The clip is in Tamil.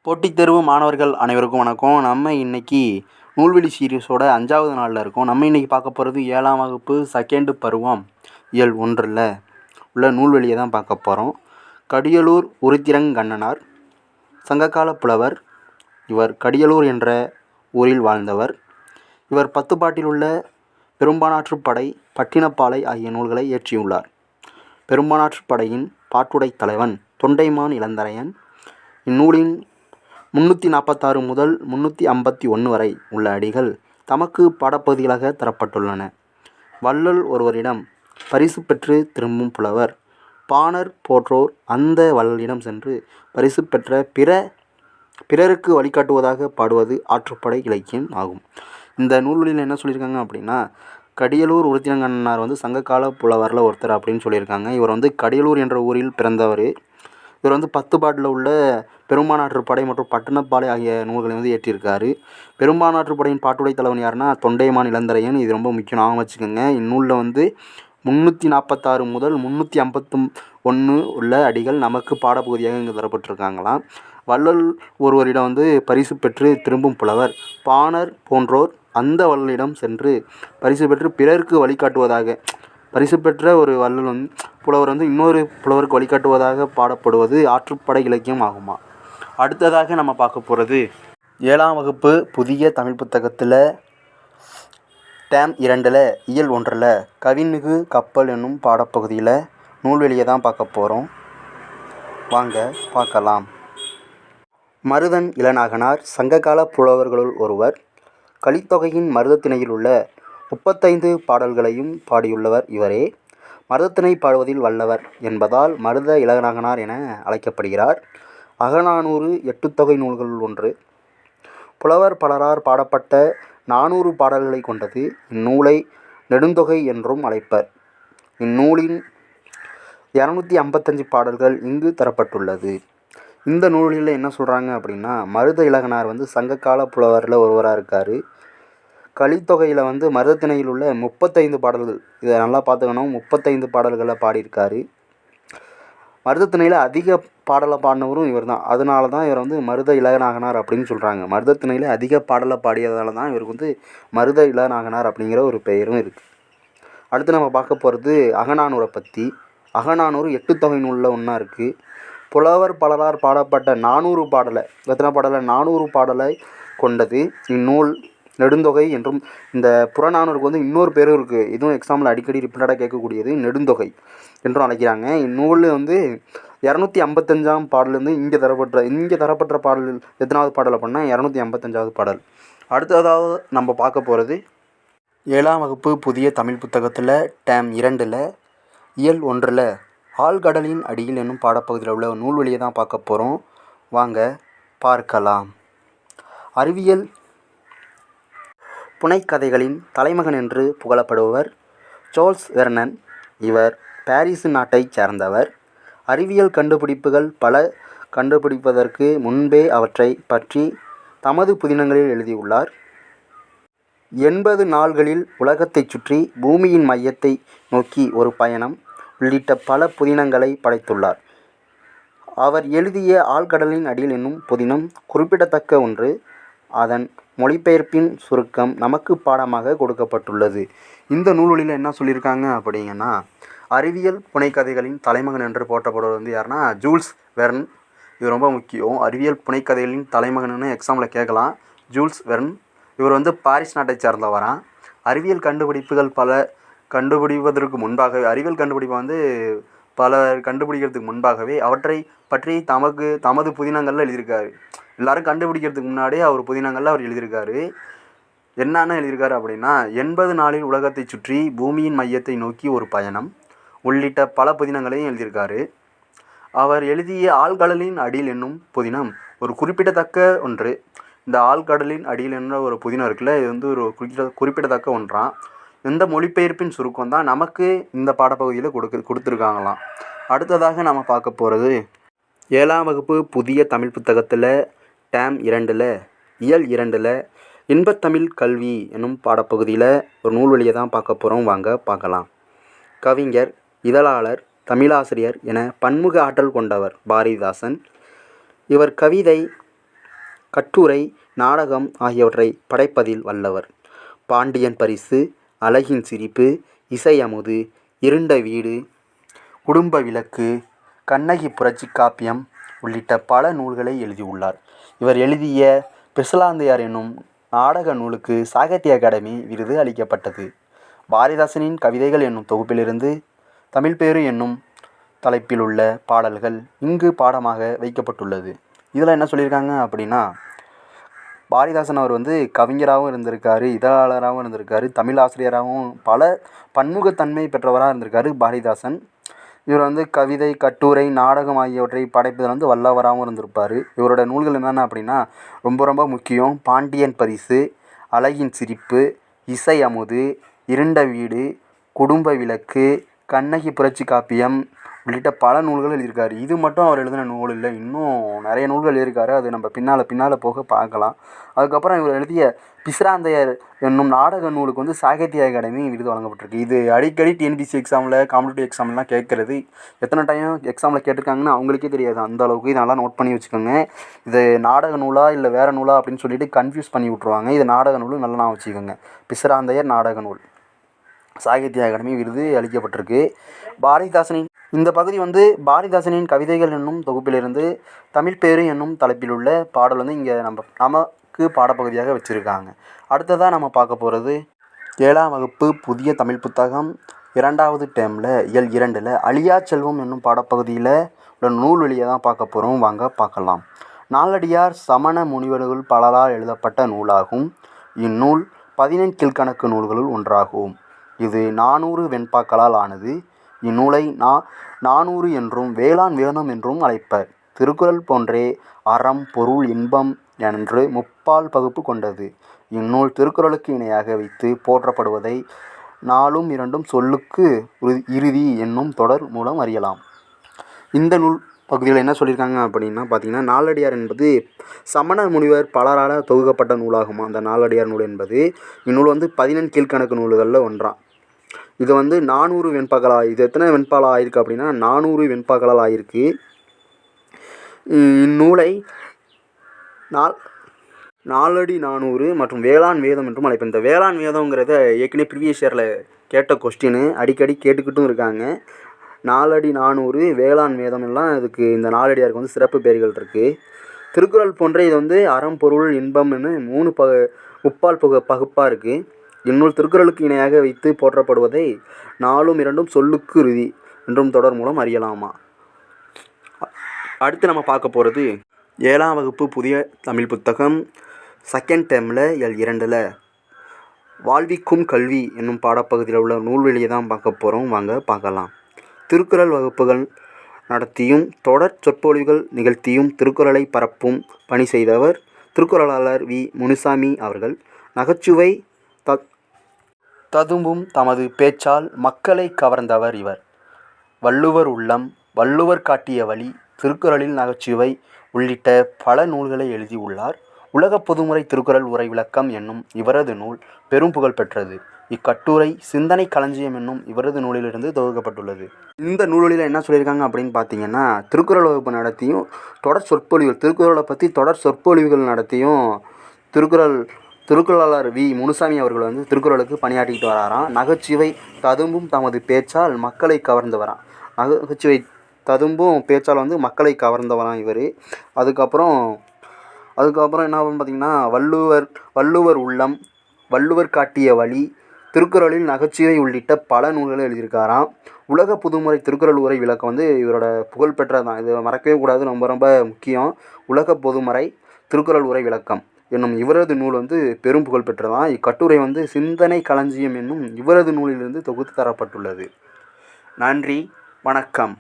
போட்டித் தேர்வு மாணவர்கள் அனைவருக்கும் வணக்கம். நம்ம இன்னைக்கு நூல்வழி சீரீஸோட 5வது நாளில் இருக்கோம். நம்ம இன்னைக்கு பார்க்க போகிறது 7ஆம் வகுப்பு செகண்டு பருவம் இயல் 1ல் உள்ள நூல்வழியை தான் பார்க்க போகிறோம். கடியலூர் உருத்திரங்கண்ணனார் சங்ககால புலவர். இவர் கடியலூர் என்ற ஊரில் வாழ்ந்தவர். இவர் 10 பாட்டில் உள்ள பெரும்பானாற்றுப்படை, பட்டினப்பாலை ஆகிய நூல்களை இயற்றியுள்ளார். பெரும்பானாற்றுப்படையின் பாட்டுடை தலைவன் தொண்டைமான் இளந்தரையன். இந்நூலின் 346 முதல் 351 வரை உள்ள அடிகள் தமக்கு பாடப்பகுதிகளாக தரப்பட்டுள்ளன. வள்ளல் ஒருவரிடம் பரிசு பெற்று திரும்பும் புலவர் பாணர் போன்றோர் அந்த வள்ளலிடம் சென்று பரிசு பெற்ற பிறருக்கு வழிகாட்டுவதாக பாடுவது ஆற்றுப்படை இலக்கியம் ஆகும். இந்த நூல்களில் என்ன சொல்லியிருக்காங்க அப்படின்னா, கடியலூர் உருத்திரங்கண்ணனார் சங்ககால புலவரில் ஒருத்தர் அப்படின்னு சொல்லியிருக்காங்க. இவர் கடியலூர் என்ற ஊரில் பிறந்தவர். இவர் 10 பாட்டில் உள்ள பெரும்பானாற்றுப்படை மற்றும் பட்டினப்பாலை ஆகிய நூல்களை இயற்றியிருக்காரு. பெரும்பானாற்றுப்படையின் பாட்டுடை தலைவன் யாருன்னா தொண்டைமான் இளந்தரையன். இது ரொம்ப முக்கியம், ஞாபகம் வச்சுக்கோங்க. இந்நூலில் 346 முதல் 351 உள்ள அடிகள் நமக்கு பாடப்பகுதியாக இங்கே தரப்பட்டிருக்காங்களாம். வள்ளல் ஒருவரிடம் பரிசு பெற்று திரும்பும் புலவர் பாணர் போன்றோர் அந்த வள்ளலிடம் சென்று பரிசு பெற்று பிறருக்கு வழிகாட்டுவதாக, பரிசு பெற்ற ஒரு வள்ளல் புலவர் இன்னொரு புலவருக்கு வழிகாட்டுவதாக பாடப்படுவது ஆற்றுப்படை இலக்கியம் ஆகுமா. அடுத்ததாக நம்ம பார்க்க போகிறது 7ஆம் வகுப்பு புதிய தமிழ் புத்தகத்தில் டேம் 2ல் இயல் 1ல் கவின்மிகு கப்பல் என்னும் பாடப்பகுதியில் நூல்வெளியை தான் பார்க்க போகிறோம். வாங்க பார்க்கலாம். மருதன் இளநாகனார் சங்ககால புலவர்களுள் ஒருவர். கலித்தொகையின் மருதத்திணையில் உள்ள 35 பாடல்களையும் பாடியுள்ளவர் இவரே. மருதத்திணை பாடுவதில் வல்லவர் என்பதால் மருத இளநாகனார் என அழைக்கப்படுகிறார். அகநானூறு 8 தொகை நூல்களுள் ஒன்று. புலவர் பலரார் பாடப்பட்ட 400 பாடல்களை கொண்டது. இந்நூலை நெடுந்தொகை என்றும் அழைப்பர். இந்நூலின் 255 பாடல்கள் இங்கு தரப்பட்டுள்ளது. இந்த நூலில் என்ன சொல்கிறாங்க அப்படின்னா, மருத இளநாகனார் சங்ககால புலவரில் ஒருவராக இருக்கார். கலித்தொகையில் மருதத்திணையில் உள்ள 35 பாடல்கள், இதை நல்லா பார்த்துக்கணும், 35 பாடல்களை பாடியிருக்காரு. மருதத்திணையில் அதிக பாடலை பாடினவரும் இவர் தான். அதனால தான் இவர் மருத இளநாகனார் அப்படின்னு சொல்கிறாங்க. மருதத்திணையில் அதிக பாடலை பாடியதால தான் இவருக்கு மருத இளநாகனார் அப்படிங்கிற ஒரு பெயரும் இருக்குது. அடுத்து நம்ம பார்க்க போகிறது அகநானூரை பற்றி. அகநானூறு 8 தொகை நூலில் ஒன்றா இருக்குது. புலவர் பலரார் பாடப்பட்ட 400 பாடலை, எத்தனை பாடலை? 400 பாடலை கொண்டது. இந்நூல் நெடுந்தொகை என்றும், இந்த புறநானூருக்கு இன்னொரு பேரும் இருக்குது. இதுவும் எக்ஸாம்பிள் அடிக்கடி ரிப்பீட்டடாக கேட்கக்கூடியது, நெடுந்தொகை என்றும் அழைக்கிறாங்க. இந்நூல் 255ஆம் பாடலேருந்து இங்கே தரப்பட்ட பாடல் எத்தனாவது பாடலை பண்ணால் 255வது பாடல். அடுத்ததாவது நம்ம பார்க்க போகிறது 7ஆம் வகுப்பு புதிய தமிழ் புத்தகத்தில் டேம் 2ல் இயல் 1ல் ஆழ்கடலின் அடியில் என்னும் பாடப்பகுதியில் உள்ள நூல்வெளியை தான் பார்க்க போகிறோம். வாங்க பார்க்கலாம். அறிவியல் புனைக்கதைகளின் தலைமகன் என்று புகழப்படுபவர் சார்ல்ஸ் வெர்னன். இவர் பாரிசு நாட்டைச் சேர்ந்தவர். அறிவியல் கண்டுபிடிப்புகள் பல கண்டுபிடிப்பதற்கு முன்பே அவற்றை பற்றி தமது புதினங்களில் எழுதியுள்ளார். 80 நாள்களில் உலகத்தைச் சுற்றி பூமியின் மையத்தை நோக்கி ஒரு பயணம் உள்ளிட்ட பல புதினங்களை படைத்துள்ளார். அவர் எழுதிய ஆழ்கடலின் அடியில் என்னும் புதினம் குறிப்பிடத்தக்க ஒன்று. அதன் மொழிபெயர்ப்பின் சுருக்கம் நமக்கு பாடமாக கொடுக்கப்பட்டுள்ளது. இந்த நூல்வெளியில் என்ன சொல்லியிருக்காங்க அப்படிங்கன்னா, அறிவியல் புனைக்கதைகளின் தலைமகன் என்று போற்றப்படுவது யாருன்னா ஜூல்ஸ் வெர்ன். இது ரொம்ப முக்கியம். அறிவியல் புனைக்கதைகளின் தலைமகன்னு எக்ஸாமில் கேட்கலாம். Joules Verne. இவர் பாரிஸ் நாட்டை சேர்ந்தவராம். அறிவியல் கண்டுபிடிப்புகள் பல கண்டுபிடிப்பதற்கு முன்பாகவே, அறிவியல் கண்டுபிடிப்பை பல கண்டுபிடிக்கிறதுக்கு முன்பாகவே அவற்றை பற்றி தமது புதினங்களில் எழுதியிருக்காரு. எல்லோரும் கண்டுபிடிக்கிறதுக்கு முன்னாடியே அவர் புதினங்களில் அவர் எழுதியிருக்காரு. என்னென்ன எழுதியிருக்காரு அப்படின்னா, 80 நாளில் உலகத்தை சுற்றி பூமியின் மையத்தை நோக்கி ஒரு பயணம் உள்ளிட்ட பல புதினங்களையும் எழுதியிருக்காரு. அவர் எழுதிய ஆழ்கடலின் அடியில் என்னும் புதினம் ஒரு குறிப்பிடத்தக்க ஒன்று. இந்த ஆழ்கடலின் அடியில் என்ற ஒரு புதினம் இருக்குல்ல, இது ஒரு குறிப்பிடத்தக்க ஒன்றாம். இந்த மொழிபெயர்ப்பின் சுருக்கம் தான் நமக்கு இந்த பாடப்பகுதியில் கொடுத்துருக்காங்களாம். அடுத்ததாக நம்ம பார்க்க போகிறது 7ஆம் வகுப்பு புதிய தமிழ் புத்தகத்தில் டேம் 2ல் இயல் 2ல் இன்பத்தமிழ் கல்வி என்னும் பாடப்பகுதியில் ஒரு நூல்வெளியை தான் பார்க்க போகிறோம். வாங்க பார்க்கலாம். கவிஞர், இதழாளர், தமிழாசிரியர் என பன்முக ஆற்றல் கொண்டவர் பாரதிதாசன். இவர் கவிதை, கட்டுரை, நாடகம் ஆகியவற்றை படைப்பதில் வல்லவர். பாண்டியன் பரிசு, அழகின் சிரிப்பு, இசை அமுது, இருண்ட வீடு, குடும்ப விளக்கு, கண்ணகி புரட்சி காப்பியம் உள்ளிட்ட பல நூல்களை எழுதியுள்ளார். இவர் எழுதிய பிசிலாந்தையார் என்னும் நாடக நூலுக்கு சாகித்ய அகாடமி விருது அளிக்கப்பட்டது. பாரதிதாசனின் கவிதைகள் என்னும் தொகுப்பிலிருந்து தமிழ்ப்பேறு என்னும் தலைப்பில் உள்ள பாடல்கள் இங்கு பாடமாக வைக்கப்பட்டுள்ளது. இதில் என்ன சொல்லியிருக்காங்க அப்படின்னா, பாரதிதாசன் அவர் கவிஞராகவும் இருந்திருக்காரு, இதழாளராகவும் இருந்திருக்காரு, தமிழ் ஆசிரியராகவும் பல பன்முகத்தன்மை பெற்றவராக இருந்திருக்காரு பாரதிதாசன். இவர் கவிதை, கட்டுரை, நாடகம் ஆகியவற்றை படைப்பதில் வல்லவராகவும் இருந்திருப்பார். இவரோட நூல்கள் என்னென்ன அப்படின்னா ரொம்ப ரொம்ப முக்கியம். பாண்டியன் பரிசு, அழகின் சிரிப்பு, இசை அமுது, இருண்ட வீடு, குடும்ப விளக்கு, கண்ணகி புரட்சி காப்பியம் உள்ளிட்ட பல நூல்கள் எழுதியிருக்காரு. இது மட்டும் அவர் எழுதின நூல் இல்லை, இன்னும் நிறைய நூல்கள் எழுதியிருக்காரு. அது நம்ம பின்னால் போக பார்க்கலாம். அதுக்கப்புறம் இவர் எழுதிய பிசிராந்தையார் என்னும் நாடக நூலுக்கு சாகித்ய அகாடமி விருது வழங்கப்பட்டிருக்கு. இது அடிக்கடி டிஎன்பிஎஸ்சி எக்ஸாமில், காம்படிட்டிவ் எக்ஸாம்லாம் கேட்குறது. எத்தனை டைம் எக்ஸாமில் கேட்டிருக்காங்கன்னு அவங்களுக்கே தெரியாது, அந்த அளவுக்கு. இதை நல்லா நோட் பண்ணி வச்சுக்கோங்க. இது நாடக நூலா இல்லை வேறு நூலா அப்படின்னு சொல்லிட்டு கன்ஃபியூஸ் பண்ணி விட்ருவாங்க. இது நாடக நூல், நல்லா நான் வச்சுக்கோங்க. பிசிராந்தையார் நாடக நூல் சாகித்ய அகாடமி விருது அளிக்கப்பட்டிருக்கு. பாரதிதாசனின் இந்த பகுதி பாரதிதாசனின் கவிதைகள் என்னும் தொகுப்பிலிருந்து தமிழ்ப்பேறு என்னும் தலைப்பில் உள்ள பாடல் இங்கே நமக்கு பாடப்பகுதியாக வச்சுருக்காங்க. அடுத்ததாக நம்ம பார்க்க போகிறது 7ஆம் வகுப்பு புதிய தமிழ் புத்தகம் 2வது டேர்மில் இயல் 2ல் அழியா செல்வம் என்னும் பாடப்பகுதியில் உள்ள நூல்வெளியை தான் பார்க்க போகிறோம். வாங்க பார்க்கலாம். நாலடியார் சமண முனிவர்கள் பலரால் எழுதப்பட்ட நூலாகும். இந்நூல் 15 கீழ்க்கணக்கு நூல்களுள் ஒன்றாகும். இது 400 வெண்பாக்களால் ஆனது. இந்நூலை 400 என்றும் வேளாண் வேதம் என்றும் அழைப்பர். திருக்குறள் போன்றே அறம், பொருள், இன்பம் என்று முப்பால் பகுப்பு கொண்டது. இந்நூல் திருக்குறளுக்கு இணையாக வைத்து போற்றப்படுவதை 4ம் 2ம் சொல்லுக்கு இறுதி என்னும் தொடர் மூலம் அறியலாம். இந்த நூல் பகுதியில் என்ன சொல்லியிருக்காங்க அப்படின்னா பார்த்தீங்கன்னா, நாலடியார் என்பது சமண முனிவர் பலரால் தொகுக்கப்பட்ட நூலாகும். அந்த நாலடியார் நூல் என்பது இந்நூல் 15 கீழ்க்கணக்கு நூல்களில் ஒன்றாம். இது 400 வெண்பாக்களாக, இது எத்தனை வெண்பாலாக ஆயிருக்கு அப்படின்னா 400 வெண்பாக்களால் ஆயிருக்கு. இந்நூலை நாலடி 400 மற்றும் வேளாண் வேதம் என்றும் அழைப்பேன். இந்த வேளாண் வேதங்கிறத ஏற்கனவே ப்ரீவியஸ் இயரில் கேட்ட கொஸ்டின், அடிக்கடி கேட்டுக்கிட்டும் இருக்காங்க. நாலடி 400 வேளாண் வேதம் எல்லாம் இதுக்கு இந்த நாலடியாருக்கு சிறப்பு பெயர்கள் இருக்குது. திருக்குறள் போன்ற இது அறம், பொருள், இன்பம்னு 3 முப்பால் பகுப்பாக இருக்குது. இந்நூல் திருக்குறளுக்கு இணையாக வைத்து போற்றப்படுவதை 4ம் 2ம் சொல்லுக்கு இறுதி என்றும் தொடர் மூலம் அறியலாமா. அடுத்து நம்ம பார்க்க போகிறது 7ஆம் வகுப்பு புதிய தமிழ் புத்தகம் 2nd டேர்மில் இயல் 2ல் வாழ்விக்கும் கல்வி என்னும் பாடப்பகுதியில் உள்ள நூல்வெளியை தான் பார்க்க போகிறோம். வாங்க பார்க்கலாம். திருக்குறள் வகுப்புகள் நடத்தியும் தொடர் சொற்பொழிவுகள் நிகழ்த்தியும் திருக்குறளை பரப்பும் பணி செய்தவர் திருக்குறளாளர் வி. முனுசாமி அவர்கள். நகைச்சுவை ததும்பும் தமது பேச்சால் மக்களை கவர்ந்தவர் இவர். வள்ளுவர் உள்ளம், வள்ளுவர் காட்டிய வழி, திருக்குறளில் நகைச்சுவை உள்ளிட்ட பல நூல்களை எழுதியுள்ளார். உலக பொதுமுறை திருக்குறள் உரை விளக்கம் என்னும் இவரது நூல் பெரும் புகழ் பெற்றது. இக்கட்டுரை சிந்தனை களஞ்சியம் என்னும் இவரது நூலிலிருந்து தொகுக்கப்பட்டுள்ளது. இந்த நூலில் என்ன சொல்லியிருக்காங்க அப்படின்னு பார்த்தீங்கன்னா, திருக்குறள் வகுப்பு நடத்தியும் தொடர் சொற்பொழிவுகள், திருக்குறளை பற்றி தொடர் சொற்பொழிவுகள் நடத்தியும் திருக்குறளாளர் வி. முனுசாமி அவர்கள் திருக்குறளுக்கு பணியாற்றிக்கிட்டு வராராம். நகைச்சுவை ததும்பும் தமது பேச்சால் மக்களை கவர்ந்து வரான். நகைச்சுவை ததும்பும் பேச்சால் மக்களை கவர்ந்தவரான் இவர். அதுக்கப்புறம் என்ன ஆகும்னு பார்த்தீங்கன்னா, வள்ளுவர் உள்ளம், வள்ளுவர் காட்டிய வழி, திருக்குறளில் நகைச்சுவை உள்ளிட்ட பல நூல்களை எழுதியிருக்காராம். உலக புதுமுறை திருக்குறள் உரை விளக்கம் இவரோட புகழ்பெற்றதான். இது மறக்கவே கூடாது, ரொம்ப ரொம்ப முக்கியம். உலக பொதுமறை திருக்குறள் உரை விளக்கம் என்னும் இவரது நூல் பெரும் புகழ் பெற்றதான். இக்கட்டுரை சிந்தனை களஞ்சியம் என்னும் இவரது நூலிலிருந்து தொகுத்து தரப்பட்டுள்ளது. நன்றி, வணக்கம்.